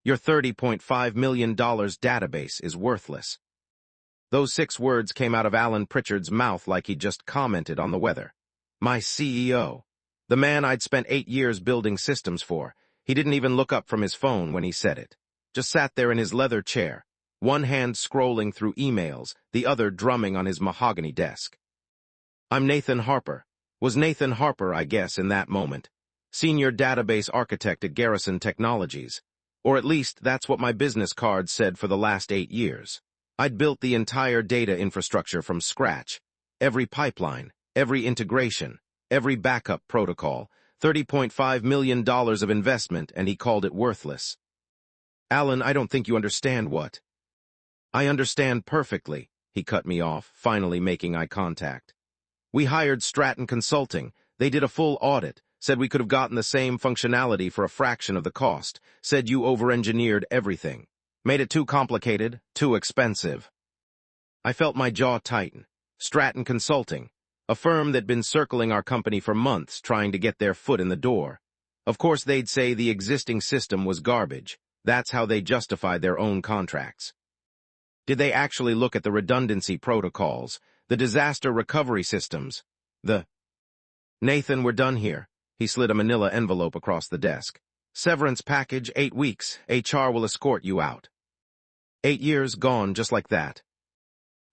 Your $30.5 million database is worthless. Those 6 words came out of Alan Pritchard's mouth like he'd just commented on the weather. My CEO. The man I'd spent 8 years building systems for. He didn't even look up from his phone when he said it. Just sat there in his leather chair, one hand scrolling through emails, the other drumming on his mahogany desk. I'm Nathan Harper. Was Nathan Harper, I guess, in that moment. Senior database architect at Garrison Technologies. Or at least that's what my business card said for the last 8 years. I'd built the entire data infrastructure from scratch. Every pipeline, every integration, every backup protocol, $30.5 million of investment, and he called it worthless. Alan, I don't think you understand what. I understand perfectly, he cut me off, finally making eye contact. We hired Stratton Consulting. They did a full audit, said we could have gotten the same functionality for a fraction of the cost, said you over-engineered everything. Made it too complicated, too expensive. I felt my jaw tighten. Stratton Consulting, a firm that'd been circling our company for months trying to get their foot in the door. Of course they'd say the existing system was garbage. That's how they justified their own contracts. Did they actually look at the redundancy protocols, the disaster recovery systems, Nathan, we're done here. He slid a manila envelope across the desk. Severance package, 8 weeks. HR will escort you out. 8 years gone just like that.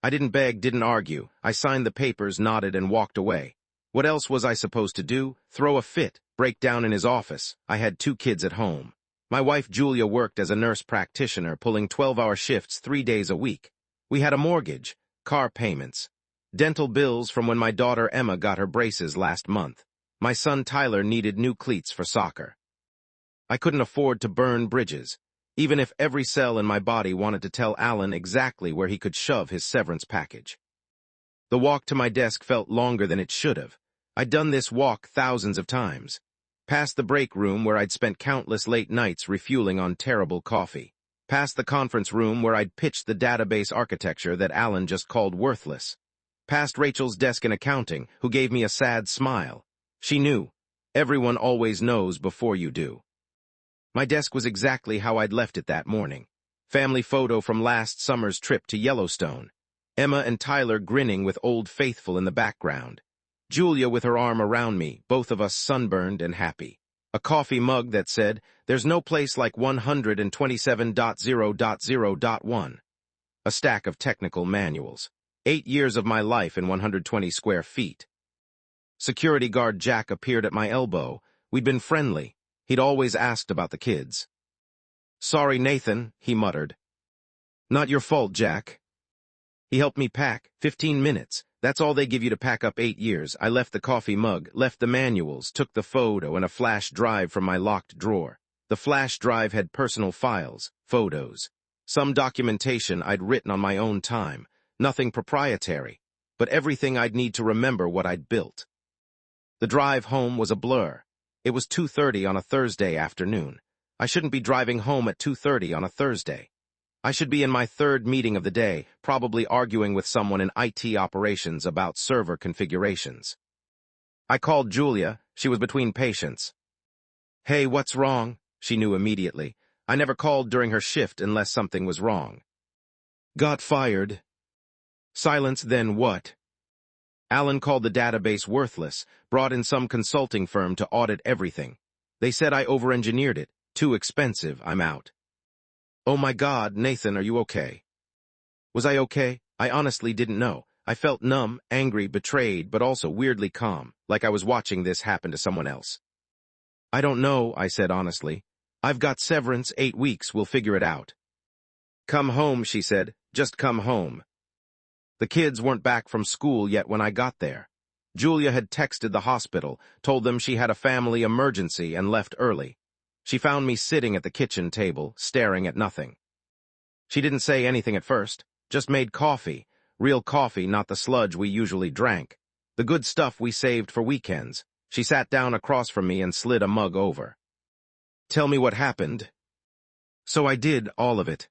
I didn't beg, didn't argue. I signed the papers, nodded, and walked away. What else was I supposed to do? Throw a fit, break down in his office. I had 2 kids at home. My wife Julia worked as a nurse practitioner, pulling 12-hour shifts 3 days a week. We had a mortgage, car payments, dental bills from when my daughter Emma got her braces last month. My son Tyler needed new cleats for soccer. I couldn't afford to burn bridges, even if every cell in my body wanted to tell Alan exactly where he could shove his severance package. The walk to my desk felt longer than it should have. I'd done this walk thousands of times. Past the break room where I'd spent countless late nights refueling on terrible coffee. Past the conference room where I'd pitched the database architecture that Alan just called worthless. Past Rachel's desk in accounting, who gave me a sad smile. She knew. Everyone always knows before you do. My desk was exactly how I'd left it that morning. Family photo from last summer's trip to Yellowstone. Emma and Tyler grinning with Old Faithful in the background. Julia with her arm around me, both of us sunburned and happy. A coffee mug that said, "There's no place like 127.0.0.1. A stack of technical manuals. 8 years of my life in 120 square feet. Security guard Jack appeared at my elbow. We'd been friendly. He'd always asked about the kids. Sorry, Nathan, he muttered. Not your fault, Jack. He helped me pack. 15 minutes. That's all they give you to pack up 8 years. I left the coffee mug, left the manuals, took the photo and a flash drive from my locked drawer. The flash drive had personal files, photos, some documentation I'd written on my own time, nothing proprietary, but everything I'd need to remember what I'd built. The drive home was a blur. It was 2:30 on a Thursday afternoon. I shouldn't be driving home at 2:30 on a Thursday. I should be in my 3rd meeting of the day, probably arguing with someone in IT operations about server configurations. I called Julia. She was between patients. Hey, what's wrong? She knew immediately. I never called during her shift unless something was wrong. Got fired. Silence, then what? Alan called the database worthless, brought in some consulting firm to audit everything. They said I over-engineered it. Too expensive, I'm out. Oh my God, Nathan, are you okay? Was I okay? I honestly didn't know. I felt numb, angry, betrayed, but also weirdly calm, like I was watching this happen to someone else. I don't know, I said honestly. I've got severance, 8 weeks, we'll figure it out. Come home, she said. Just come home. The kids weren't back from school yet when I got there. Julia had texted the hospital, told them she had a family emergency and left early. She found me sitting at the kitchen table, staring at nothing. She didn't say anything at first, just made coffee. Real coffee, not the sludge we usually drank. The good stuff we saved for weekends. She sat down across from me and slid a mug over. Tell me what happened. So I did all of it.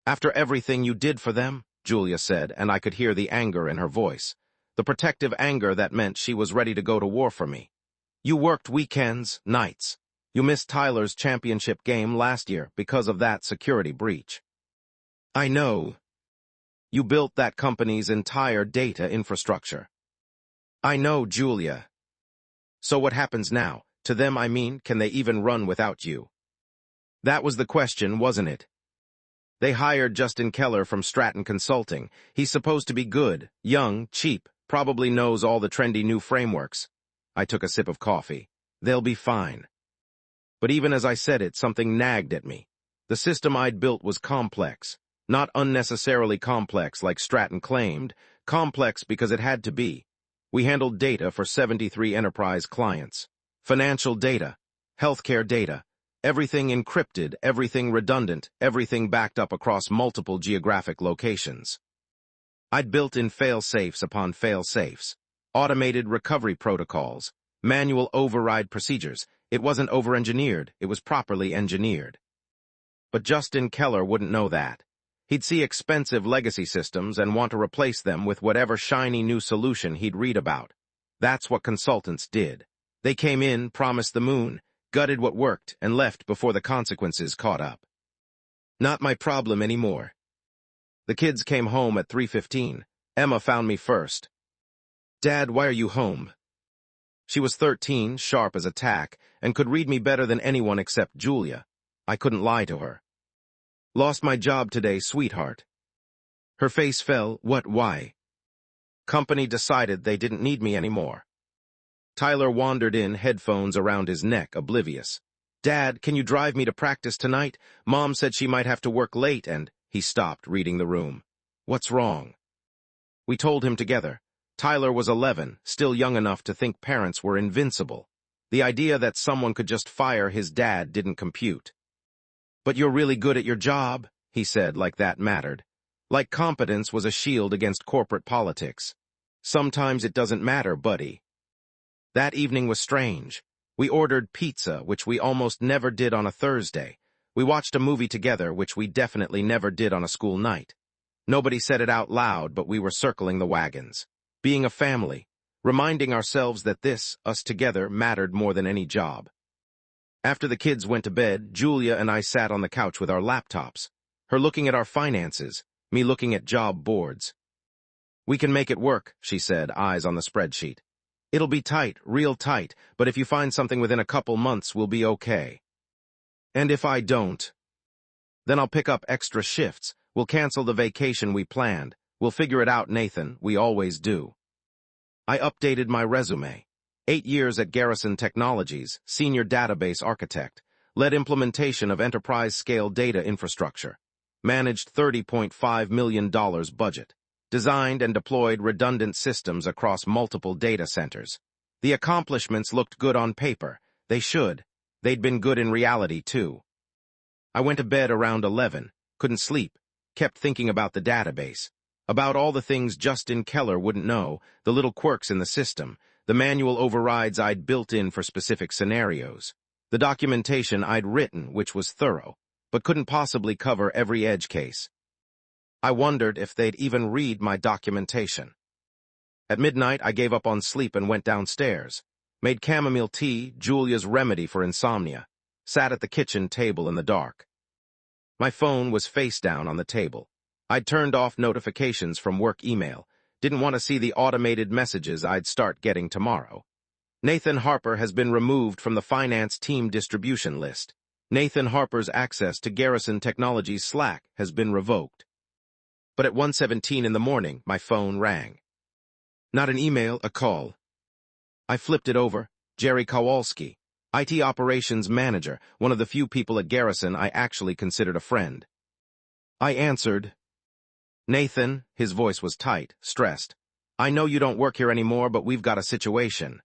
After everything you did for them, Julia said, and I could hear the anger in her voice. The protective anger that meant she was ready to go to war for me. You worked weekends, nights. You missed Tyler's championship game last year because of that security breach. I know. You built that company's entire data infrastructure. I know, Julia. So what happens now? To them, I mean, can they even run without you? That was the question, wasn't it? They hired Justin Keller from Stratton Consulting. He's supposed to be good, young, cheap, probably knows all the trendy new frameworks. I took a sip of coffee. They'll be fine. But even as I said it, something nagged at me. The system I'd built was complex. Not unnecessarily complex like Stratton claimed, complex because it had to be. We handled data for 73 enterprise clients. Financial data, healthcare data, everything encrypted, everything redundant, everything backed up across multiple geographic locations. I'd built in fail-safes upon fail-safes, automated recovery protocols, manual override procedures. It wasn't over-engineered, it was properly engineered. But Justin Keller wouldn't know that. He'd see expensive legacy systems and want to replace them with whatever shiny new solution he'd read about. That's what consultants did. They came in, promised the moon, gutted what worked, and left before the consequences caught up. Not my problem anymore. The kids came home at 3:15. Emma found me first. Dad, why are you home? She was 13, sharp as a tack, and could read me better than anyone except Julia. I couldn't lie to her. Lost my job today, sweetheart. Her face fell. What, why? Company decided they didn't need me anymore. Tyler wandered in, headphones around his neck, oblivious. Dad, can you drive me to practice tonight? Mom said she might have to work late, and he stopped, reading the room. What's wrong? We told him together. Tyler was 11, still young enough to think parents were invincible. The idea that someone could just fire his dad didn't compute. But you're really good at your job, he said, like that mattered. Like competence was a shield against corporate politics. Sometimes it doesn't matter, buddy. That evening was strange. We ordered pizza, which we almost never did on a Thursday. We watched a movie together, which we definitely never did on a school night. Nobody said it out loud, but we were circling the wagons. Being a family, reminding ourselves that this, us together, mattered more than any job. After the kids went to bed, Julia and I sat on the couch with our laptops, her looking at our finances, me looking at job boards. We can make it work, she said, eyes on the spreadsheet. It'll be tight, real tight, but if you find something within a couple months, we'll be okay. And if I don't? Then I'll pick up extra shifts. We'll cancel the vacation we planned. We'll figure it out, Nathan. We always do. I updated my resume. 8 years at Garrison Technologies, senior database architect, led implementation of enterprise-scale data infrastructure, managed $30.5 million budget, designed and deployed redundant systems across multiple data centers. The accomplishments looked good on paper. They should. They'd been good in reality, too. I went to bed around 11, couldn't sleep, kept thinking about the database, about all the things Justin Keller wouldn't know, the little quirks in the system, the manual overrides I'd built in for specific scenarios, the documentation I'd written, which was thorough, but couldn't possibly cover every edge case. I wondered if they'd even read my documentation. At midnight, I gave up on sleep and went downstairs, made chamomile tea, Julia's remedy for insomnia, sat at the kitchen table in the dark. My phone was face down on the table. I'd turned off notifications from work email, didn't want to see the automated messages I'd start getting tomorrow. Nathan Harper has been removed from the finance team distribution list. Nathan Harper's access to Garrison Technologies Slack has been revoked. But at 1:17 in the morning, my phone rang. Not an email, a call. I flipped it over. Jerry Kowalski, IT operations manager, one of the few people at Garrison I actually considered a friend. I answered. Nathan, his voice was tight, stressed. I know you don't work here anymore, but we've got a situation.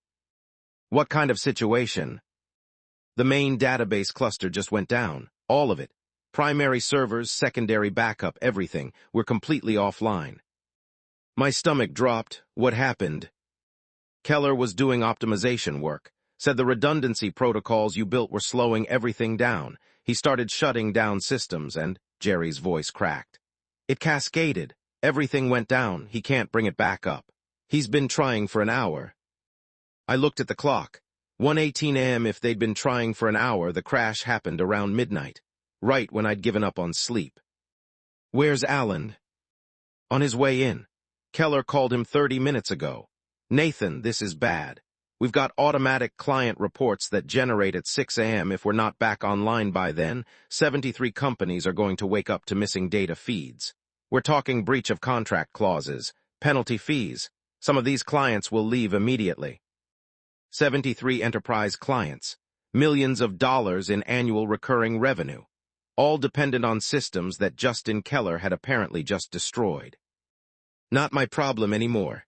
What kind of situation? The main database cluster just went down, all of it. Primary servers, secondary backup, everything. We're completely offline. My stomach dropped. What happened? Keller was doing optimization work. Said the redundancy protocols you built were slowing everything down. He started shutting down systems and, Jerry's voice cracked. It cascaded. Everything went down. He can't bring it back up. He's been trying for an hour. I looked at the clock. 1:18 a.m. If they'd been trying for an hour, the crash happened around midnight, right when I'd given up on sleep. Where's Alan? On his way in. Keller called him 30 minutes ago. Nathan, this is bad. We've got automatic client reports that generate at 6 a.m. If we're not back online by then, 73 companies are going to wake up to missing data feeds. We're talking breach of contract clauses, penalty fees. Some of these clients will leave immediately. 73 enterprise clients, millions of dollars in annual recurring revenue, all dependent on systems that Justin Keller had apparently just destroyed. Not my problem anymore.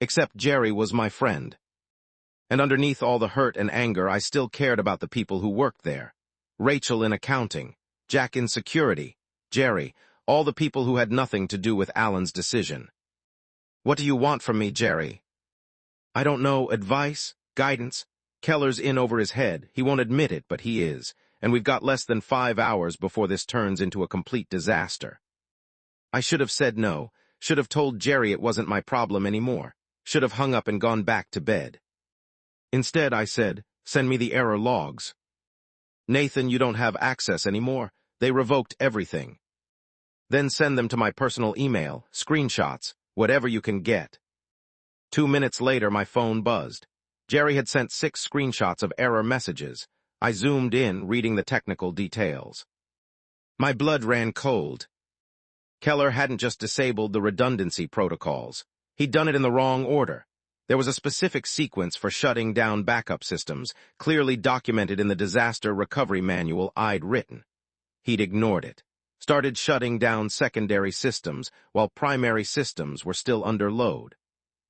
Except Jerry was my friend. And underneath all the hurt and anger, I still cared about the people who worked there. Rachel in accounting, Jack in security, Jerry, all the people who had nothing to do with Alan's decision. What do you want from me, Jerry? I don't know, advice, guidance. Keller's in over his head. He won't admit it, but he is. And we've got less than 5 hours before this turns into a complete disaster. I should have said no. Should have told Jerry it wasn't my problem anymore. Should have hung up and gone back to bed. Instead, I said, send me the error logs. Nathan, you don't have access anymore. They revoked everything. Then send them to my personal email, screenshots, whatever you can get. 2 minutes later, my phone buzzed. Jerry had sent 6 screenshots of error messages. I zoomed in, reading the technical details. My blood ran cold. Keller hadn't just disabled the redundancy protocols. He'd done it in the wrong order. There was a specific sequence for shutting down backup systems, clearly documented in the disaster recovery manual I'd written. He'd ignored it. Started shutting down secondary systems while primary systems were still under load.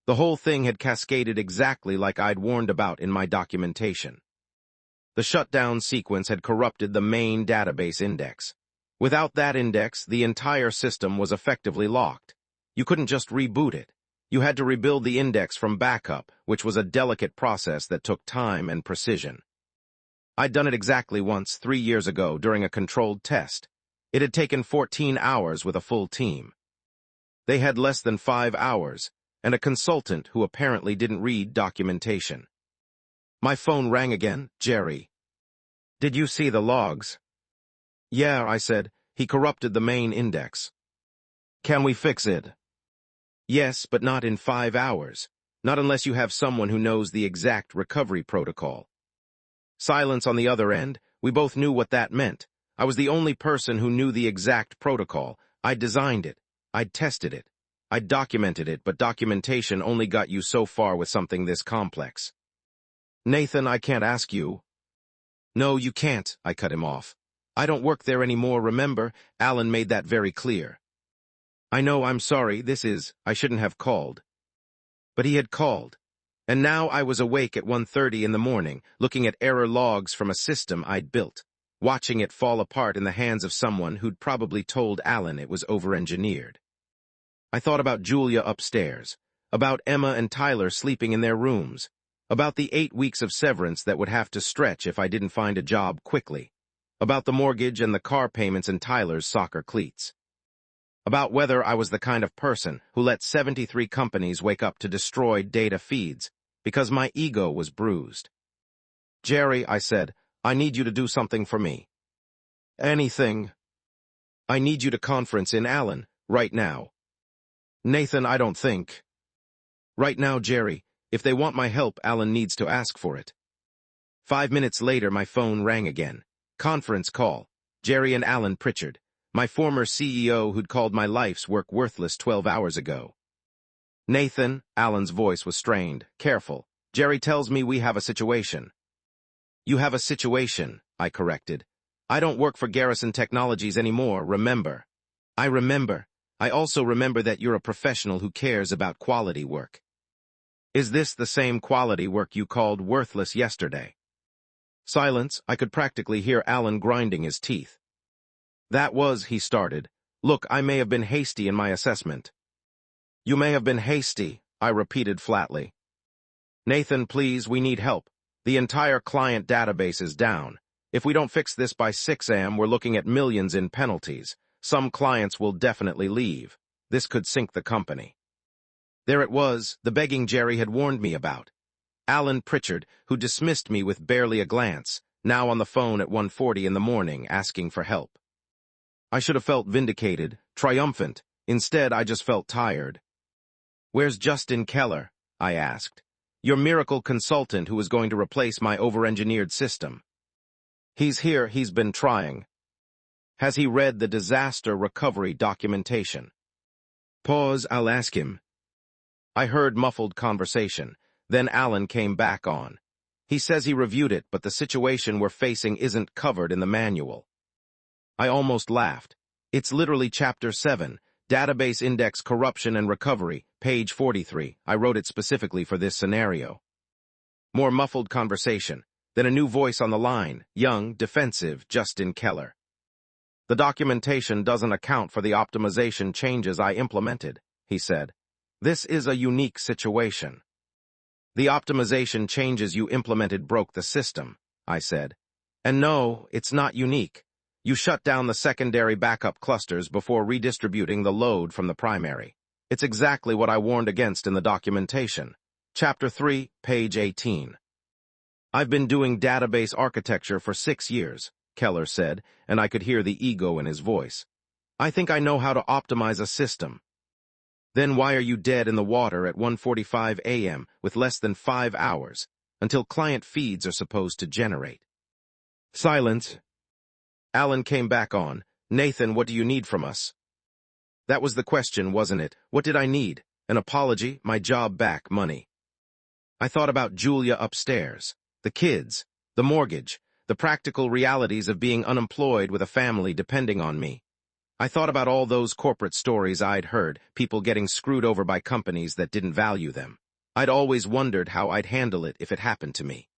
The whole thing had cascaded exactly like I'd warned about in my documentation. The shutdown sequence had corrupted the main database index. Without that index, the entire system was effectively locked. You couldn't just reboot it. You had to rebuild the index from backup, which was a delicate process that took time and precision. I'd done it exactly once 3 years ago during a controlled test. It had taken 14 hours with a full team. They had less than 5 hours, and a consultant who apparently didn't read documentation. My phone rang again. Jerry. Did you see the logs? Yeah, I said. He corrupted the main index. Can we fix it? Yes, but not in 5 hours. Not unless you have someone who knows the exact recovery protocol. Silence on the other end. We both knew what that meant. I was the only person who knew the exact protocol. I'd designed it. I'd tested it. I'd documented it, but documentation only got you so far with something this complex. Nathan, I can't ask you. No, you can't, I cut him off. I don't work there anymore, remember? Alan made that very clear. I know, I'm sorry, I shouldn't have called. But he had called. And now I was awake at 1:30 in the morning, looking at error logs from a system I'd built, watching it fall apart in the hands of someone who'd probably told Alan it was over-engineered. I thought about Julia upstairs, about Emma and Tyler sleeping in their rooms, about the 8 weeks of severance that would have to stretch if I didn't find a job quickly, about the mortgage and the car payments and Tyler's soccer cleats, about whether I was the kind of person who let 73 companies wake up to destroyed data feeds because my ego was bruised. Jerry, I said, I need you to do something for me. Anything. I need you to conference in Alan, right now. Nathan, I don't think. Right now, Jerry, if they want my help, Alan needs to ask for it. 5 minutes later, my phone rang again. Conference call. Jerry and Alan Pritchard, my former CEO who'd called my life's work worthless 12 hours ago. Nathan, Alan's voice was strained, careful. Jerry tells me we have a situation. You have a situation, I corrected. I don't work for Garrison Technologies anymore, remember. I remember. I also remember that you're a professional who cares about quality work. Is this the same quality work you called worthless yesterday? Silence. I could practically hear Alan grinding his teeth. That was, he started. Look, I may have been hasty in my assessment. You may have been hasty, I repeated flatly. Nathan, please, we need help. The entire client database is down. If we don't fix this by 6 a.m., we're looking at millions in penalties. Some clients will definitely leave. This could sink the company. There it was, the begging Jerry had warned me about. Alan Pritchard, who dismissed me with barely a glance, now on the phone at 1:40 in the morning asking for help. I should have felt vindicated, triumphant. Instead, I just felt tired. "Where's Justin Keller?" I asked. "Your miracle consultant who is going to replace my over-engineered system." "He's here, he's been trying." "Has he read the disaster recovery documentation?" Pause, I'll ask him. I heard muffled conversation. Then Alan came back on. He says he reviewed it, but the situation we're facing isn't covered in the manual. I almost laughed. It's literally Chapter 7, Database Index Corruption and Recovery, page 43. I wrote it specifically for this scenario. More muffled conversation. Then a new voice on the line, young, defensive, Justin Keller. "The documentation doesn't account for the optimization changes I implemented," he said. "This is a unique situation." "The optimization changes you implemented broke the system," I said. "And no, it's not unique. You shut down the secondary backup clusters before redistributing the load from the primary. It's exactly what I warned against in the documentation. Chapter 3, page 18. "I've been doing database architecture for 6 years, Keller said, and I could hear the ego in his voice. "I think I know how to optimize a system." "Then why are you dead in the water at 1:45 a.m. with less than 5 hours, until client feeds are supposed to generate?" Silence. Alan came back on. "Nathan, what do you need from us?" That was the question, wasn't it? What did I need? An apology, my job back, money. I thought about Julia upstairs, the kids, the mortgage, the practical realities of being unemployed with a family depending on me. I thought about all those corporate stories I'd heard, people getting screwed over by companies that didn't value them. I'd always wondered how I'd handle it if it happened to me.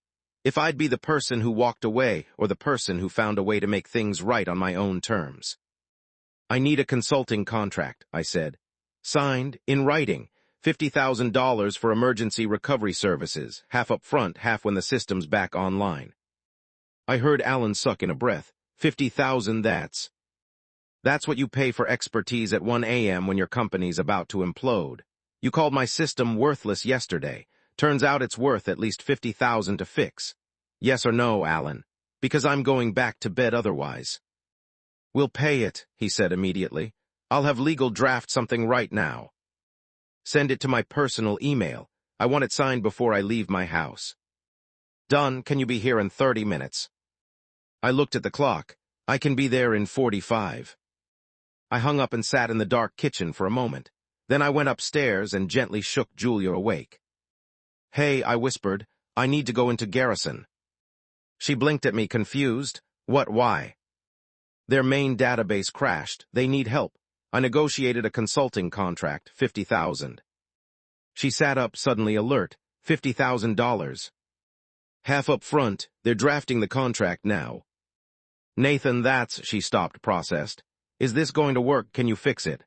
If I'd be the person who walked away or the person who found a way to make things right on my own terms. "I need a consulting contract," I said. "Signed, in writing, $50,000 for emergency recovery services, half up front, half when the system's back online." I heard Alan suck in a breath. 50,000, That's what you pay for expertise at 1 a.m. when your company's about to implode. You called my system worthless yesterday. Turns out it's worth at least 50,000 to fix. Yes or no, Alan? Because I'm going back to bed otherwise." "We'll pay it," he said immediately. "I'll have legal draft something right now. Send it to my personal email. I want it signed before I leave my house." "Done. Can you be here in 30 minutes? I looked at the clock. "I can be there in 45. I hung up and sat in the dark kitchen for a moment. Then I went upstairs and gently shook Julia awake. "Hey," I whispered, "I need to go into Garrison." She blinked at me, confused. "What, why?" "Their main database crashed. They need help. I negotiated a consulting contract, 50,000. She sat up, suddenly alert. $50,000. Half up front, they're drafting the contract now. "Nathan, she stopped, processed. "Is this going to work? Can you fix it?"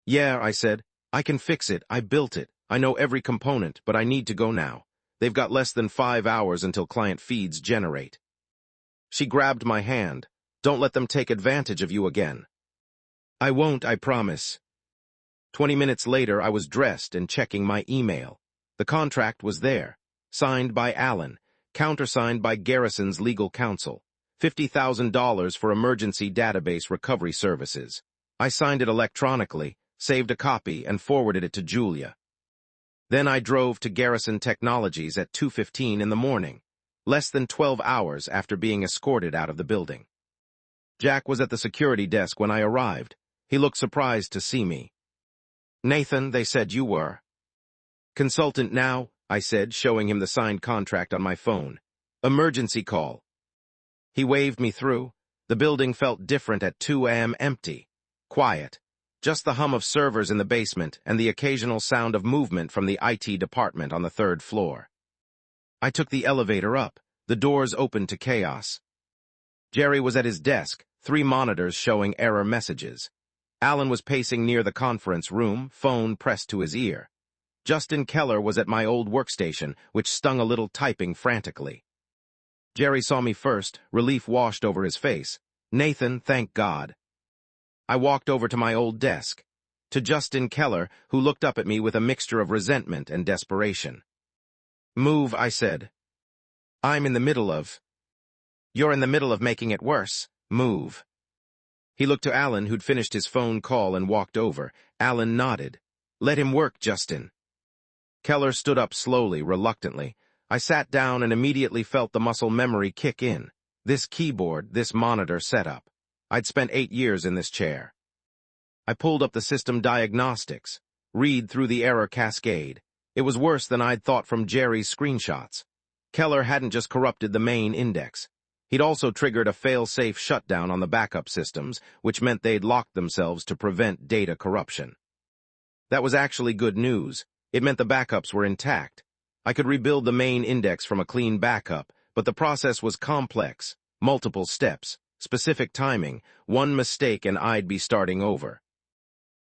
"Yeah," I said. "I can fix it. I built it. I know every component, but I need to go now. They've got less than 5 hours until client feeds generate." She grabbed my hand. "Don't let them take advantage of you again." "I won't, I promise." 20 minutes later, I was dressed and checking my email. The contract was there. Signed by Alan. Countersigned by Garrison's legal counsel. $50,000 for emergency database recovery services. I signed it electronically, saved a copy, and forwarded it to Julia. Then I drove to Garrison Technologies at 2:15 in the morning, less than 12 hours after being escorted out of the building. Jack was at the security desk when I arrived. He looked surprised to see me. "Nathan, they said you were." "Consultant now," I said, showing him the signed contract on my phone. "Emergency call." He waved me through. The building felt different at 2 a.m. empty. Quiet. Just the hum of servers in the basement and the occasional sound of movement from the IT department on the 3rd floor. I took the elevator up. The doors opened to chaos. Jerry was at his desk, 3 monitors showing error messages. Alan was pacing near the conference room, phone pressed to his ear. Justin Keller was at my old workstation, which stung a little, typing frantically. Jerry saw me first. Relief washed over his face. "Nathan, thank God." I walked over to my old desk. To Justin Keller, who looked up at me with a mixture of resentment and desperation. Move, I said. I'm in the middle of. You're in the middle of making it worse. Move. He looked to Alan, who'd finished his phone call and walked over. Alan nodded. Let him work, Justin. Keller stood up slowly, reluctantly. I sat down and immediately felt the muscle memory kick in. This keyboard, this monitor setup. I'd spent 8 years in this chair. I pulled up the system diagnostics, read through the error cascade. It was worse than I'd thought from Jerry's screenshots. Keller hadn't just corrupted the main index. He'd also triggered a fail-safe shutdown on the backup systems, which meant they'd locked themselves to prevent data corruption. That was actually good news. It meant the backups were intact. I could rebuild the main index from a clean backup, but the process was complex, multiple steps, specific timing, one mistake and I'd be starting over.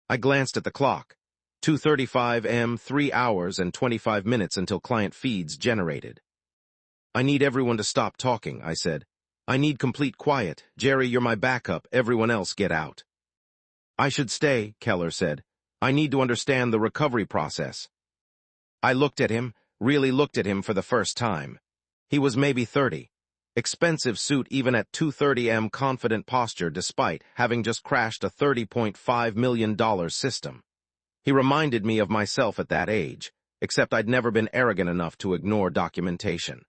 I glanced at the clock. 2:35 am, 3 hours and 25 minutes until client feeds generated. I need everyone to stop talking, I said. I need complete quiet. Jerry, you're my backup. Everyone else get out. I should stay, Keller said. I need to understand the recovery process. I looked at him, really looked at him for the first time. He was maybe 30. Expensive suit even at 2:30 am, confident posture despite having just crashed a $30.5 million system. He reminded me of myself at that age, except I'd never been arrogant enough to ignore documentation.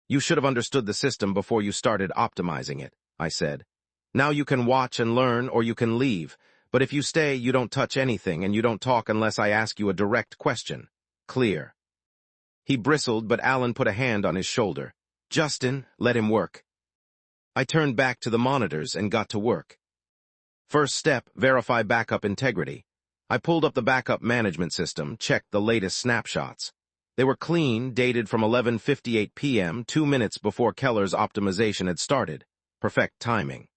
You should have understood the system before you started optimizing it, I said. Now you can watch and learn or you can leave, but if you stay, you don't touch anything and you don't talk unless I ask you a direct question. Clear. He bristled, but Alan put a hand on his shoulder. Justin, let him work. I turned back to the monitors and got to work. First step, verify backup integrity. I pulled up the backup management system, checked the latest snapshots. They were clean, dated from 11:58 p.m., 2 minutes before Keller's optimization had started. Perfect timing.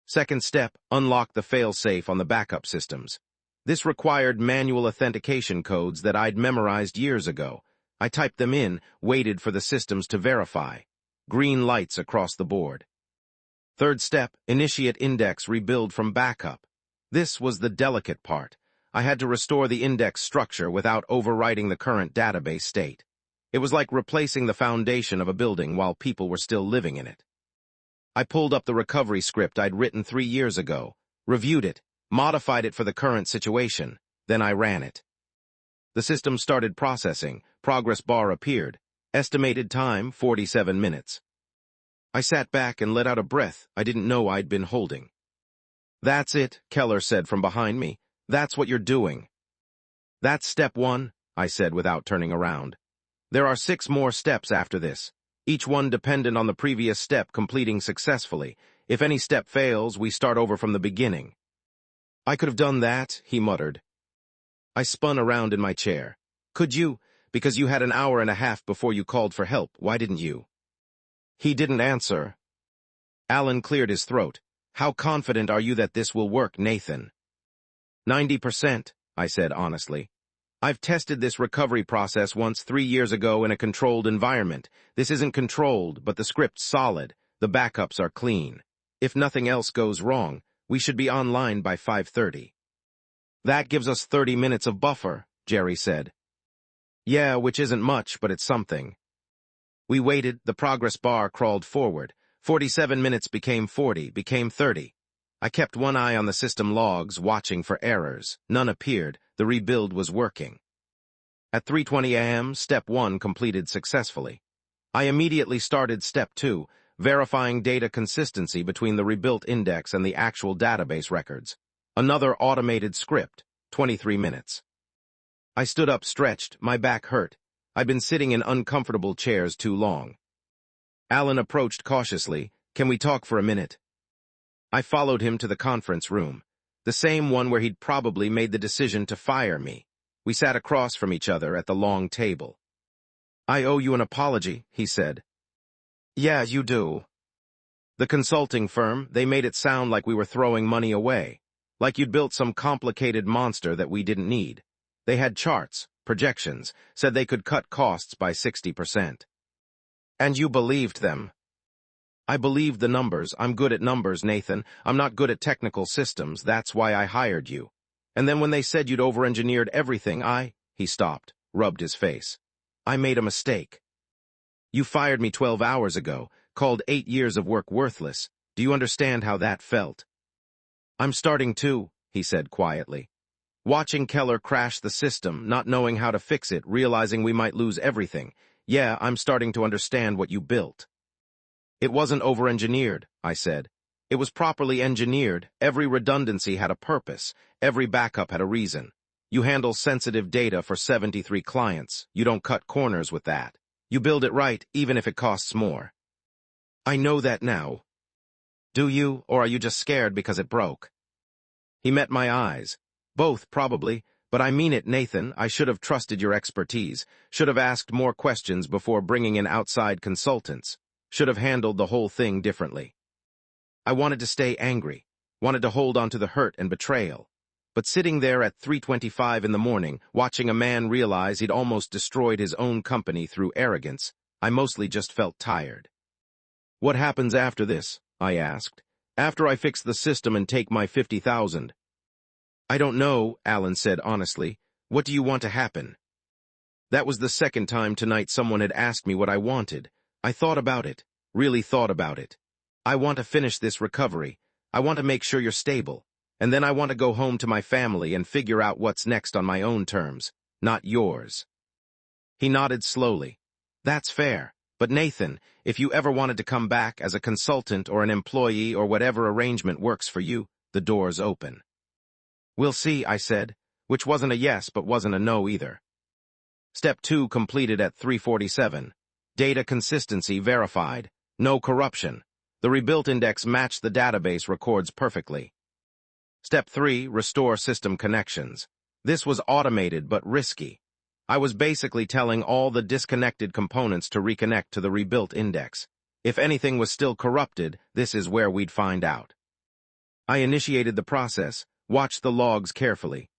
Second step, unlock the fail-safe on the backup systems. This required manual authentication codes that I'd memorized years ago. I typed them in, waited for the systems to verify. Green lights across the board. Third step, initiate index rebuild from backup. This was the delicate part. I had to restore the index structure without overwriting the current database state. It was like replacing the foundation of a building while people were still living in it. I pulled up the recovery script I'd written 3 years ago, reviewed it, modified it for the current situation, then I ran it. The system started processing, progress bar appeared, estimated time 47 minutes. I sat back and let out a breath I didn't know I'd been holding. That's it, Keller said from behind me. That's what you're doing. That's step 1, I said without turning around. There are 6 more steps after this, each one dependent on the previous step completing successfully. If any step fails, we start over from the beginning. I could have done that, he muttered. I spun around in my chair. Could you? Because you had an hour and a half before you called for help, why didn't you? He didn't answer. Alan cleared his throat. How confident are you that this will work, Nathan? 90%, I said honestly. I've tested this recovery process once 3 years ago in a controlled environment. This isn't controlled, but the script's solid. The backups are clean. If nothing else goes wrong, we should be online by 5:30. That gives us 30 minutes of buffer, Jerry said. Yeah, which isn't much, but it's something. We waited, the progress bar crawled forward. 47 minutes became 40, became 30. I kept one eye on the system logs, watching for errors. None appeared. The rebuild was working. At 3:20 am, step 1 completed successfully. I immediately started step 2, verifying data consistency between the rebuilt index and the actual database records. Another automated script, 23 minutes. I stood up stretched, my back hurt. I'd been sitting in uncomfortable chairs too long. Alan approached cautiously. Can we talk for a minute? I followed him to the conference room, the same one where he'd probably made the decision to fire me. We sat across from each other at the long table. I owe you an apology, he said. Yeah, you do. The consulting firm, they made it sound like we were throwing money away, like you'd built some complicated monster that we didn't need. They had charts, projections, said they could cut costs by 60%. And you believed them. I believed the numbers. I'm good at numbers, Nathan. I'm not good at technical systems. That's why I hired you. And then when they said you'd over-engineered everything, he stopped, rubbed his face. I made a mistake. You fired me 12 hours ago, called 8 years of work worthless. Do you understand how that felt? I'm starting to, he said quietly. Watching Keller crash the system, not knowing how to fix it, realizing we might lose everything. Yeah, I'm starting to understand what you built. It wasn't over-engineered, I said. It was properly engineered. Every redundancy had a purpose. Every backup had a reason. You handle sensitive data for 73 clients. You don't cut corners with that. You build it right, even if it costs more. I know that now. Do you, or are you just scared because it broke? He met my eyes. Both, probably, but I mean it, Nathan. I should have trusted your expertise, should have asked more questions before bringing in outside consultants, should have handled the whole thing differently. I wanted to stay angry, wanted to hold on to the hurt and betrayal. But sitting there at 3:25 in the morning, watching a man realize he'd almost destroyed his own company through arrogance, I mostly just felt tired. What happens after this? I asked. After I fix the system and take my $50,000. I don't know, Alan said honestly. What do you want to happen? That was the second time tonight someone had asked me what I wanted. I thought about it, really thought about it. I want to finish this recovery. I want to make sure you're stable. And then I want to go home to my family and figure out what's next on my own terms, not yours. He nodded slowly. That's fair. But Nathan, if you ever wanted to come back as a consultant or an employee or whatever arrangement works for you, the door's open. We'll see, I said, which wasn't a yes but wasn't a no either. Step 2 completed at 3:47. Data consistency verified. No corruption. The rebuilt index matched the database records perfectly. Step 3, restore system connections. This was automated but risky. I was basically telling all the disconnected components to reconnect to the rebuilt index. If anything was still corrupted, this is where we'd find out. I initiated the process, watched the logs carefully.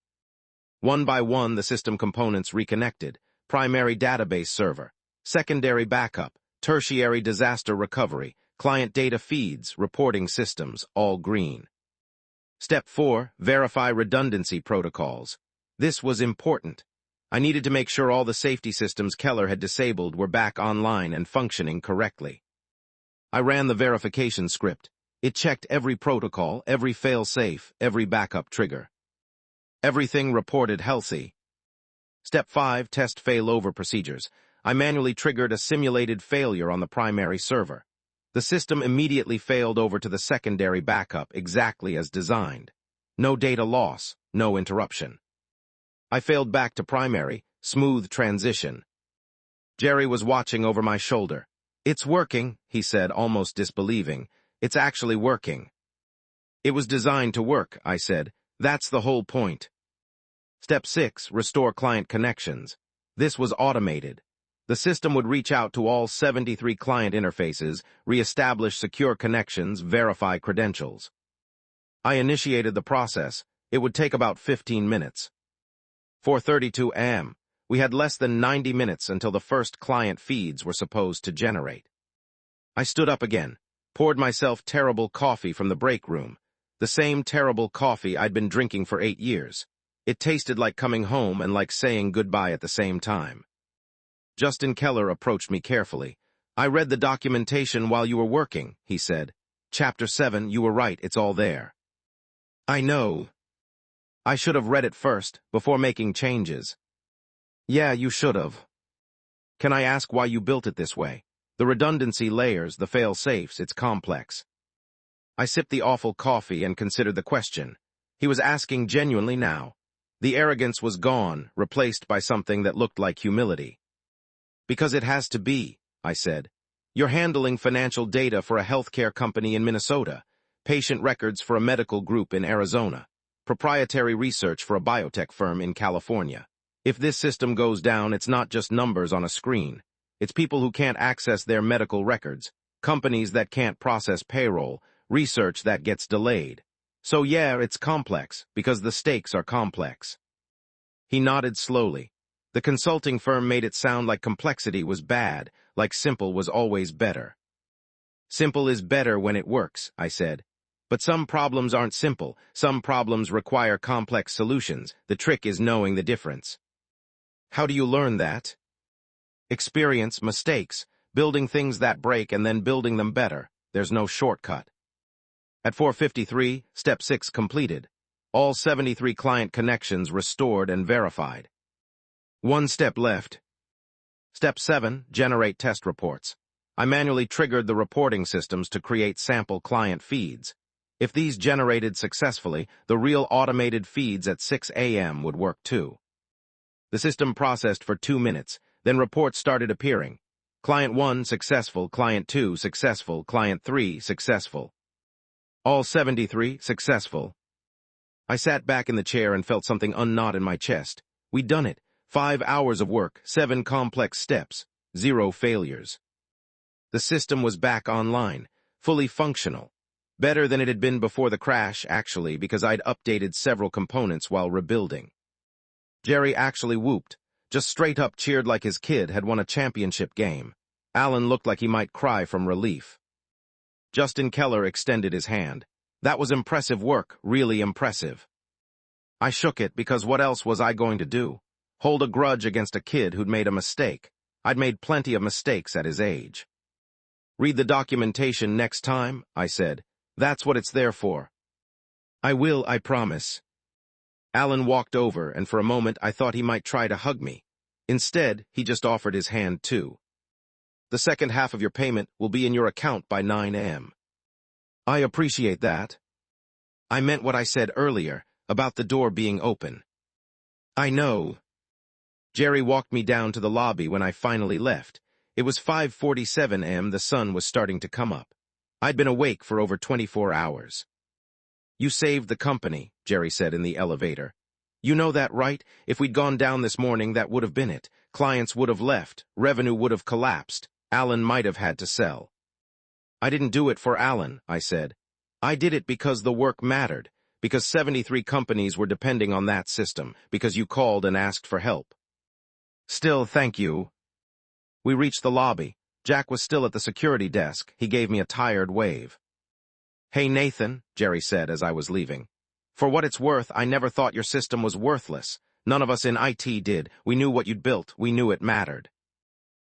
One by one, the system components reconnected. Primary database server, secondary backup, tertiary disaster recovery, client data feeds, reporting systems, all green. Step 4, verify redundancy protocols. This was important. I needed to make sure all the safety systems Keller had disabled were back online and functioning correctly. I ran the verification script. It checked every protocol, every fail-safe, every backup trigger. Everything reported healthy. Step 5, test failover procedures. I manually triggered a simulated failure on the primary server. The system immediately failed over to the secondary backup exactly as designed. No data loss, no interruption. I failed back to primary, smooth transition. Jerry was watching over my shoulder. It's working, he said, almost disbelieving. It's actually working. It was designed to work, I said. That's the whole point. Step 6, restore client connections. This was automated. The system would reach out to all 73 client interfaces, re-establish secure connections, verify credentials. I initiated the process. It would take about 15 minutes. 4:32 a.m. We had less than 90 minutes until the first client feeds were supposed to generate. I stood up again, poured myself terrible coffee from the break room, the same terrible coffee I'd been drinking for 8 years. It tasted like coming home and like saying goodbye at the same time. Justin Keller approached me carefully. I read the documentation while you were working, he said. Chapter 7, you were right, it's all there. I know. I should have read it first, before making changes. Yeah, you should have. Can I ask why you built it this way? The redundancy layers, the fail-safes, it's complex. I sipped the awful coffee and considered the question. He was asking genuinely now. The arrogance was gone, replaced by something that looked like humility. Because it has to be, I said. You're handling financial data for a healthcare company in Minnesota, patient records for a medical group in Arizona, proprietary research for a biotech firm in California. If this system goes down, it's not just numbers on a screen. It's people who can't access their medical records, companies that can't process payroll, research that gets delayed. So yeah, it's complex, because the stakes are complex. He nodded slowly. The consulting firm made it sound like complexity was bad, like simple was always better. Simple is better when it works, I said. But some problems aren't simple. Some problems require complex solutions. The trick is knowing the difference. How do you learn that? Experience, mistakes, building things that break and then building them better. There's no shortcut. At 4:53, Step 6 completed. All 73 client connections restored and verified. One step left. Step 7, generate test reports. I manually triggered the reporting systems to create sample client feeds. If these generated successfully, the real automated feeds at 6 a.m. would work too. The system processed for 2 minutes, then reports started appearing. Client 1 successful, Client 2 successful, Client 3 successful. All 73 successful. I sat back in the chair and felt something unknot in my chest. We'd done it. 5 hours of work, 7 complex steps, 0 failures. The system was back online, fully functional. Better than it had been before the crash, actually, because I'd updated several components while rebuilding. Jerry actually whooped, just straight up cheered like his kid had won a championship game. Alan looked like he might cry from relief. Justin Keller extended his hand. That was impressive work, really impressive. I shook it because what else was I going to do? Hold a grudge against a kid who'd made a mistake. I'd made plenty of mistakes at his age. Read the documentation next time, I said. That's what it's there for. I will, I promise. Alan walked over, and for a moment I thought he might try to hug me. Instead, he just offered his hand too. The second half of your payment will be in your account by 9 a.m. I appreciate that. I meant what I said earlier, about the door being open. I know. Jerry walked me down to the lobby when I finally left. It was 5:47 a.m. The sun was starting to come up. I'd been awake for over 24 hours. You saved the company, Jerry said in the elevator. You know that, right? If we'd gone down this morning, that would have been it. Clients would have left. Revenue would have collapsed. Alan might have had to sell. I didn't do it for Alan, I said. I did it because the work mattered, because 73 companies were depending on that system, because you called and asked for help. Still, thank you. We reached the lobby. Jack was still at the security desk. He gave me a tired wave. Hey, Nathan, Jerry said as I was leaving. For what it's worth, I never thought your system was worthless. None of us in IT did. We knew what you'd built. We knew it mattered.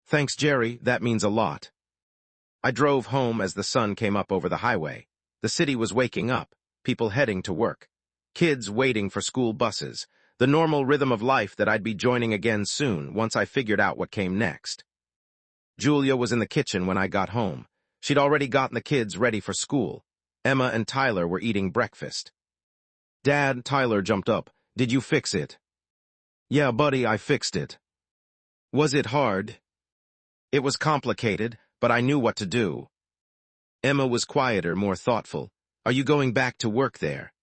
Thanks, Jerry. That means a lot. I drove home as the sun came up over the highway. The city was waking up, people heading to work, kids waiting for school buses, the normal rhythm of life that I'd be joining again soon once I figured out what came next. Julia was in the kitchen when I got home. She'd already gotten the kids ready for school. Emma and Tyler were eating breakfast. Dad, Tyler jumped up. Did you fix it? Yeah, buddy, I fixed it. Was it hard? It was complicated, but I knew what to do. Emma was quieter, more thoughtful. Are you going back to work there?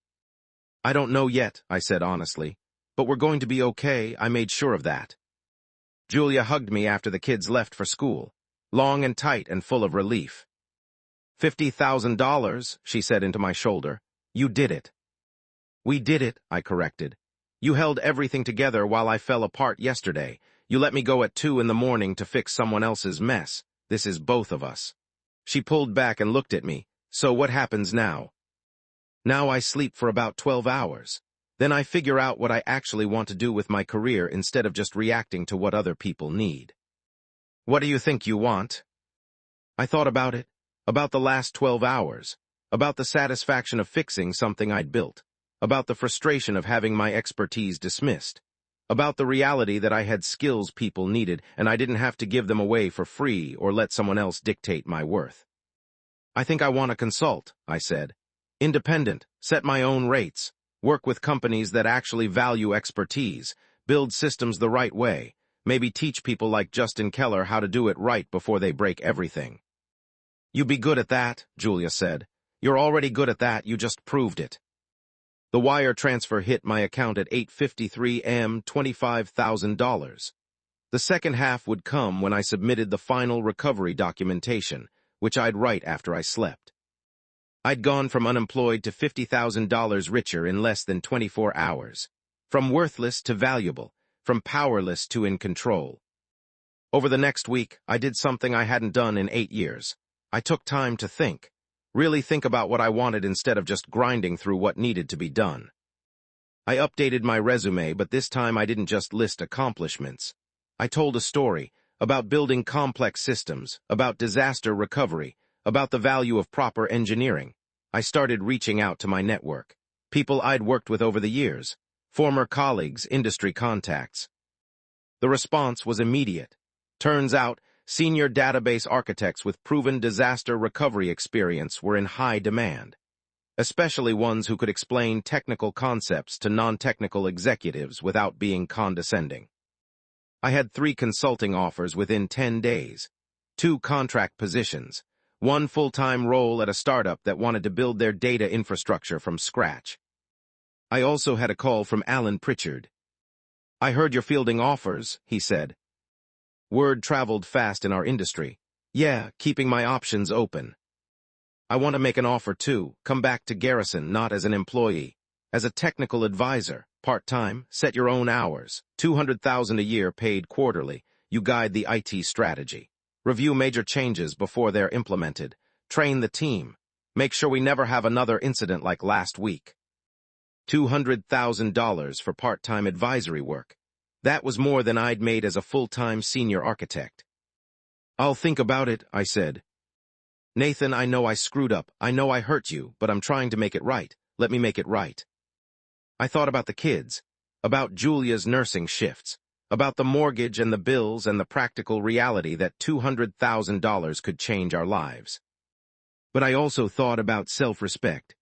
I don't know yet, I said honestly. But we're going to be okay, I made sure of that. Julia hugged me after the kids left for school, long and tight and full of relief. $50,000, she said into my shoulder. You did it. We did it, I corrected. You held everything together while I fell apart yesterday. You let me go at 2 in the morning to fix someone else's mess. This is both of us. She pulled back and looked at me. So what happens now? Now I sleep for about 12 hours. Then I figure out what I actually want to do with my career instead of just reacting to what other people need. What do you think you want? I thought about it, about the last 12 hours, about the satisfaction of fixing something I'd built, about the frustration of having my expertise dismissed, about the reality that I had skills people needed and I didn't have to give them away for free or let someone else dictate my worth. I think I want to consult, I said. Independent, set my own rates, work with companies that actually value expertise, build systems the right way, maybe teach people like Justin Keller how to do it right before they break everything. You'd be good at that, Julia said. You're already good at that, you just proved it. The wire transfer hit my account at 8:53 a.m., $25,000. The second half would come when I submitted the final recovery documentation, which I'd write after I slept. I'd gone from unemployed to $50,000 richer in less than 24 hours. From worthless to valuable, from powerless to in control. Over the next week, I did something I hadn't done in 8 years. I took time to think. Really think about what I wanted instead of just grinding through what needed to be done. I updated my resume, but this time I didn't just list accomplishments. I told a story about building complex systems, about disaster recovery, about the value of proper engineering. I started reaching out to my network, people I'd worked with over the years, former colleagues, industry contacts. The response was immediate. Turns out, senior database architects with proven disaster recovery experience were in high demand, especially ones who could explain technical concepts to non-technical executives without being condescending. I had 3 consulting offers within 10 days, 2 contract positions, 1 full-time role at a startup that wanted to build their data infrastructure from scratch. I also had a call from Alan Pritchard. "I heard you're fielding offers," he said. Word traveled fast in our industry. "Yeah, keeping my options open. I want to make an offer too, come back to Garrison not as an employee, as a technical advisor, part-time, set your own hours, $200,000 a year paid quarterly, you guide the IT strategy. Review major changes before they're implemented. Train the team. Make sure we never have another incident like last week." $200,000 for part-time advisory work. That was more than I'd made as a full-time senior architect. "I'll think about it," I said. "Nathan, I know I screwed up. I know I hurt you, but I'm trying to make it right. Let me make it right." I thought about the kids, about Julia's nursing shifts, about the mortgage and the bills and the practical reality that $200,000 could change our lives. But I also thought about self-respect,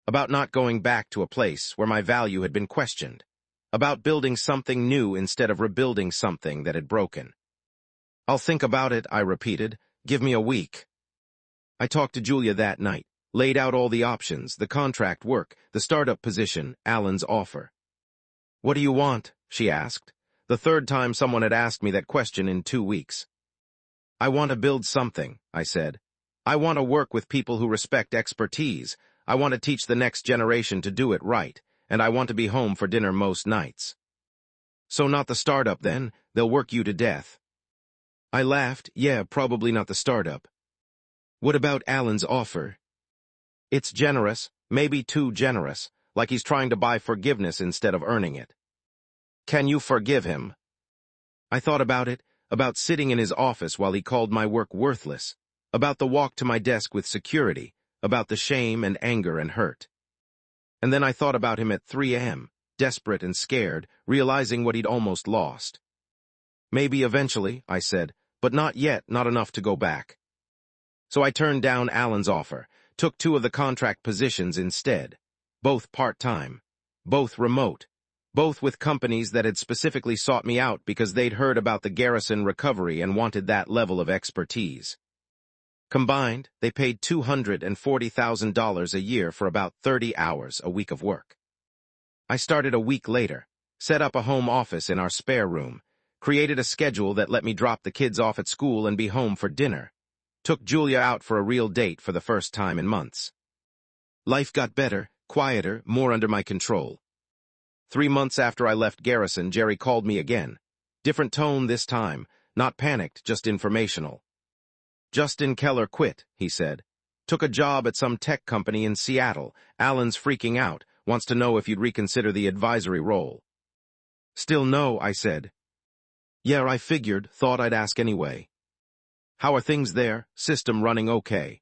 about not going back to a place where my value had been questioned, about building something new instead of rebuilding something that had broken. "I'll think about it," I repeated. "Give me a week." I talked to Julia that night, laid out all the options, the contract work, the startup position, Alan's offer. "What do you want?" she asked. The 3rd time someone had asked me that question in 2 weeks. "I want to build something," I said. "I want to work with people who respect expertise. I want to teach the next generation to do it right, and I want to be home for dinner most nights." "So not the startup then? They'll work you to death." I laughed. "Yeah, probably not the startup." "What about Alan's offer?" "It's generous, maybe too generous, like he's trying to buy forgiveness instead of earning it." "Can you forgive him?" I thought about it, about sitting in his office while he called my work worthless, about the walk to my desk with security, about the shame and anger and hurt. And then I thought about him at 3 a.m., desperate and scared, realizing what he'd almost lost. "Maybe eventually," I said, "but not yet, not enough to go back." So I turned down Alan's offer, took 2 of the contract positions instead, both part-time, both remote, both with companies that had specifically sought me out because they'd heard about the Garrison recovery and wanted that level of expertise. Combined, they paid $240,000 a year for about 30 hours a week of work. I started a week later, set up a home office in our spare room, created a schedule that let me drop the kids off at school and be home for dinner, took Julia out for a real date for the first time in months. Life got better, quieter, more under my control. 3 months after I left Garrison, Jerry called me again. Different tone this time, not panicked, just informational. "Justin Keller quit," he said. "Took a job at some tech company in Seattle. Alan's freaking out, wants to know if you'd reconsider the advisory role." "Still no," I said. "Yeah, I figured, thought I'd ask anyway." "How are things there? System running okay?"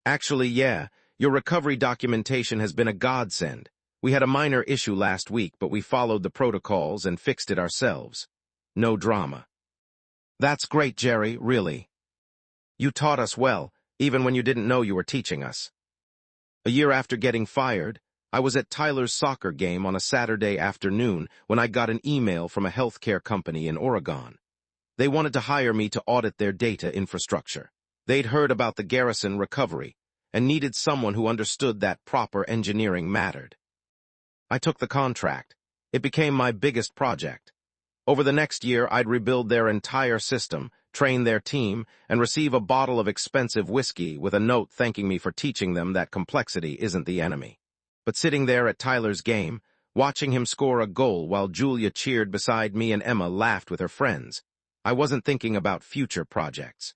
"Actually, yeah. Your recovery documentation has been a godsend. We had a minor issue last week, but we followed the protocols and fixed it ourselves. No drama." "That's great, Jerry, really. You taught us well, even when you didn't know you were teaching us." A year after getting fired, I was at Tyler's soccer game on a Saturday afternoon when I got an email from a healthcare company in Oregon. They wanted to hire me to audit their data infrastructure. They'd heard about the Garrison recovery and needed someone who understood that proper engineering mattered. I took the contract. It became my biggest project. Over the next year, I'd rebuild their entire system, train their team, and receive a bottle of expensive whiskey with a note thanking me for teaching them that complexity isn't the enemy. But sitting there at Tyler's game, watching him score a goal while Julia cheered beside me and Emma laughed with her friends, I wasn't thinking about future projects.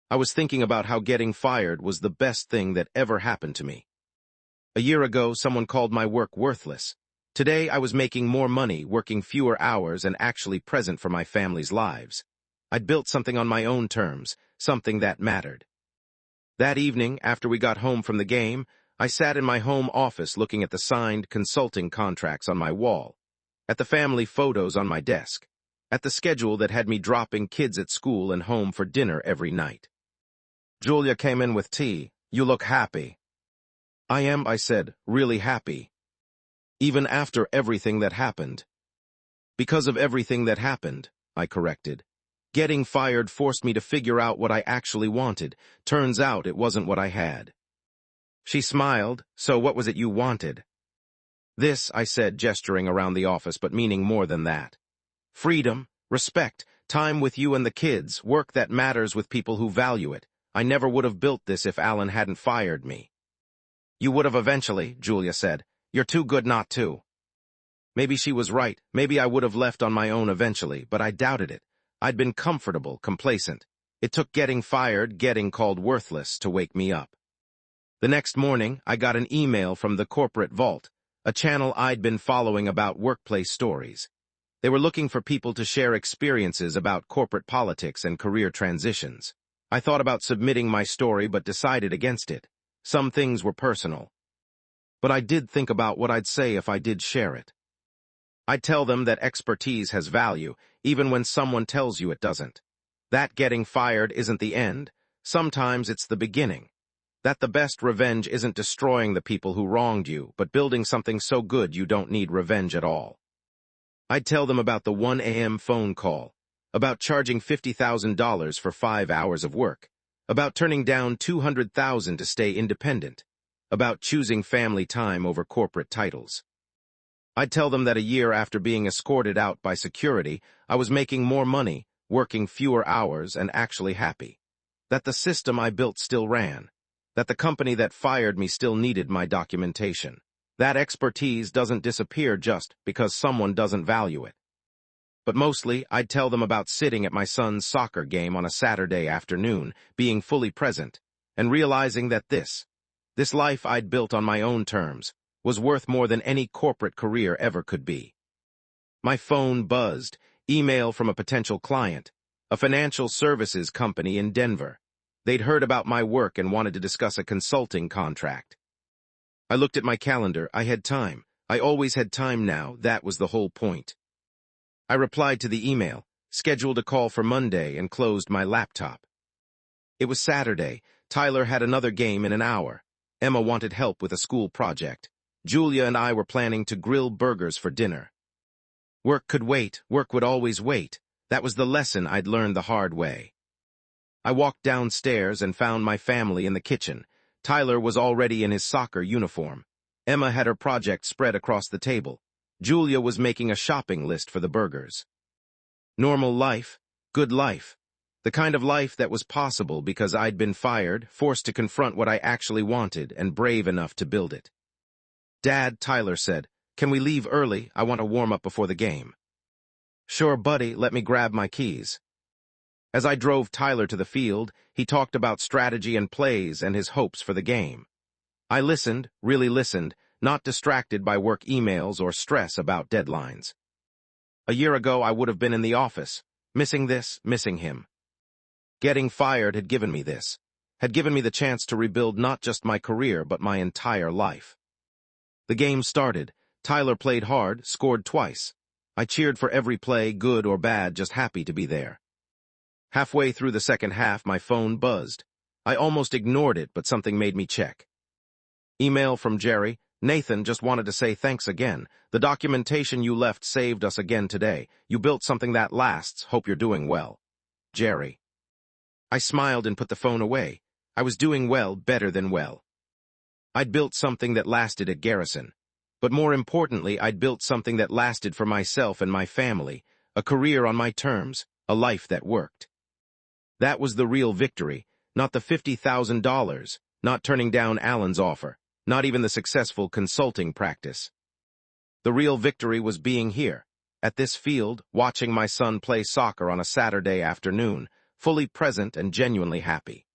I was thinking about how getting fired was the best thing that ever happened to me. A year ago, someone called my work worthless. Today, I was making more money, working fewer hours, and actually present for my family's lives. I'd built something on my own terms, something that mattered. That evening, after we got home from the game, I sat in my home office looking at the signed consulting contracts on my wall, at the family photos on my desk, at the schedule that had me dropping kids at school and home for dinner every night. Julia came in with tea. "You look happy." "I am," I said, "really happy. Even after everything that happened." "Because of everything that happened," I corrected. "Getting fired forced me to figure out what I actually wanted. Turns out it wasn't what I had." She smiled. "So what was it you wanted?" "This," I said, gesturing around the office, but meaning more than that. "Freedom, respect, time with you and the kids, work that matters with people who value it. I never would have built this if Alan hadn't fired me." "You would have eventually," Julia said. "You're too good not to." Maybe she was right. Maybe I would have left on my own eventually, but I doubted it. I'd been comfortable, complacent. It took getting fired, getting called worthless, to wake me up. The next morning, I got an email from the Corporate Vault, a channel I'd been following about workplace stories. They were looking for people to share experiences about corporate politics and career transitions. I thought about submitting my story but decided against it. Some things were personal. But I did think about what I'd say if I did share it. I'd tell them that expertise has value, even when someone tells you it doesn't. That getting fired isn't the end. Sometimes it's the beginning. That the best revenge isn't destroying the people who wronged you, but building something so good you don't need revenge at all. I'd tell them about the 1 a.m. phone call, about charging $50,000 for 5 hours of work, about turning down $200,000 to stay independent, about choosing family time over corporate titles. I'd tell them that a year after being escorted out by security, I was making more money, working fewer hours, and actually happy. That the system I built still ran. That the company that fired me still needed my documentation. That expertise doesn't disappear just because someone doesn't value it. But mostly, I'd tell them about sitting at my son's soccer game on a Saturday afternoon, being fully present, and realizing that this life I'd built on my own terms, was worth more than any corporate career ever could be. My phone buzzed, email from a potential client, a financial services company in Denver. They'd heard about my work and wanted to discuss a consulting contract. I looked at my calendar. I had time. I always had time now. That was the whole point. I replied to the email, scheduled a call for Monday, and closed my laptop. It was Saturday. Tyler had another game in an hour. Emma wanted help with a school project. Julia and I were planning to grill burgers for dinner. Work could wait. Work would always wait. That was the lesson I'd learned the hard way. I walked downstairs and found my family in the kitchen. Tyler was already in his soccer uniform. Emma had her project spread across the table. Julia was making a shopping list for the burgers. Normal life, good life. The kind of life that was possible because I'd been fired, forced to confront what I actually wanted, and brave enough to build it. "Dad," Tyler said, "can we leave early? I want to warm up before the game." "Sure, buddy, let me grab my keys." As I drove Tyler to the field, he talked about strategy and plays and his hopes for the game. I listened, really listened, not distracted by work emails or stress about deadlines. A year ago, I would have been in the office, missing this, missing him. Getting fired had given me this, had given me the chance to rebuild not just my career, but my entire life. The game started. Tyler played hard, scored twice. I cheered for every play, good or bad, just happy to be there. Halfway through the second half, my phone buzzed. I almost ignored it, but something made me check. Email from Jerry. "Nathan, just wanted to say thanks again. The documentation you left saved us again today. You built something that lasts. Hope you're doing well. Jerry." I smiled and put the phone away. I was doing well, better than well. I'd built something that lasted at Garrison. But more importantly, I'd built something that lasted for myself and my family, a career on my terms, a life that worked. That was the real victory, not the $50,000, not turning down Alan's offer, not even the successful consulting practice. The real victory was being here, at this field, watching my son play soccer on a Saturday afternoon, fully present and genuinely happy.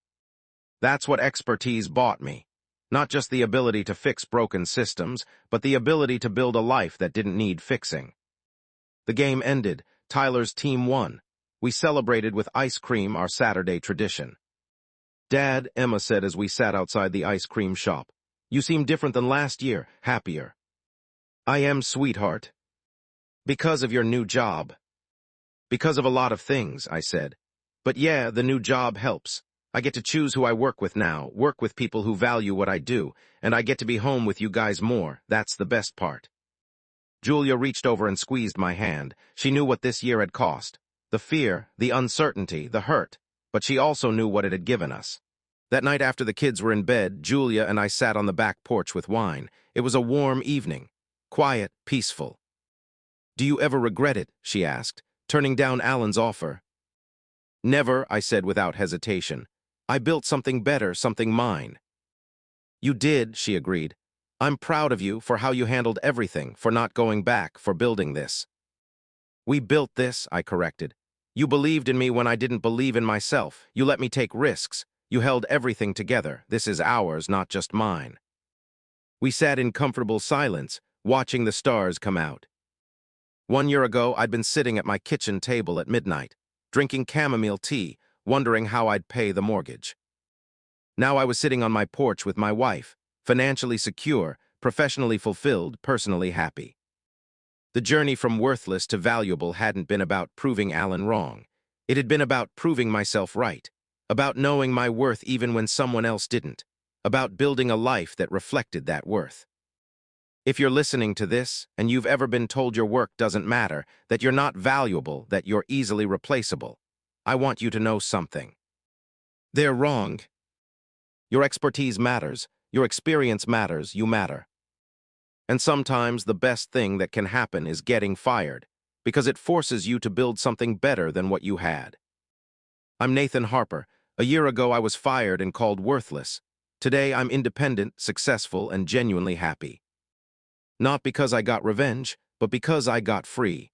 That's what expertise bought me. Not just the ability to fix broken systems, but the ability to build a life that didn't need fixing. The game ended. Tyler's team won. We celebrated with ice cream, our Saturday tradition. "Dad," Emma said as we sat outside the ice cream shop, "you seem different than last year, happier." "I am, sweetheart. Because of your new job." "Because of a lot of things," I said. "But yeah, the new job helps. I get to choose who I work with now, work with people who value what I do, and I get to be home with you guys more. That's the best part." Julia reached over and squeezed my hand. She knew what this year had cost. The fear, the uncertainty, the hurt. But she also knew what it had given us. That night after the kids were in bed, Julia and I sat on the back porch with wine. It was a warm evening. Quiet, peaceful. "Do you ever regret it?" she asked, turning down Alan's offer. "Never," I said without hesitation. "I built something better, something mine." "You did," she agreed. "I'm proud of you for how you handled everything, for not going back, for building this." "We built this," I corrected. "You believed in me when I didn't believe in myself. You let me take risks. You held everything together. This is ours, not just mine." We sat in comfortable silence, watching the stars come out. 1 year ago, I'd been sitting at my kitchen table at midnight, drinking chamomile tea, wondering how I'd pay the mortgage. Now I was sitting on my porch with my wife, financially secure, professionally fulfilled, personally happy. The journey from worthless to valuable hadn't been about proving Alan wrong. It had been about proving myself right, about knowing my worth even when someone else didn't, about building a life that reflected that worth. If you're listening to this, and you've ever been told your work doesn't matter, that you're not valuable, that you're easily replaceable, I want you to know something. They're wrong. Your expertise matters, your experience matters, you matter. And sometimes the best thing that can happen is getting fired, because it forces you to build something better than what you had. I'm Nathan Harper. A year ago I was fired and called worthless. Today I'm independent, successful, and genuinely happy. Not because I got revenge, but because I got free.